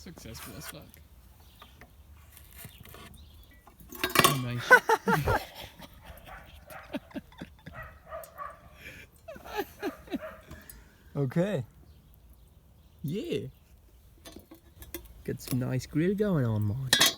Successful as fuck. Animation. Okay. Yeah. Got some nice grill going on, mate.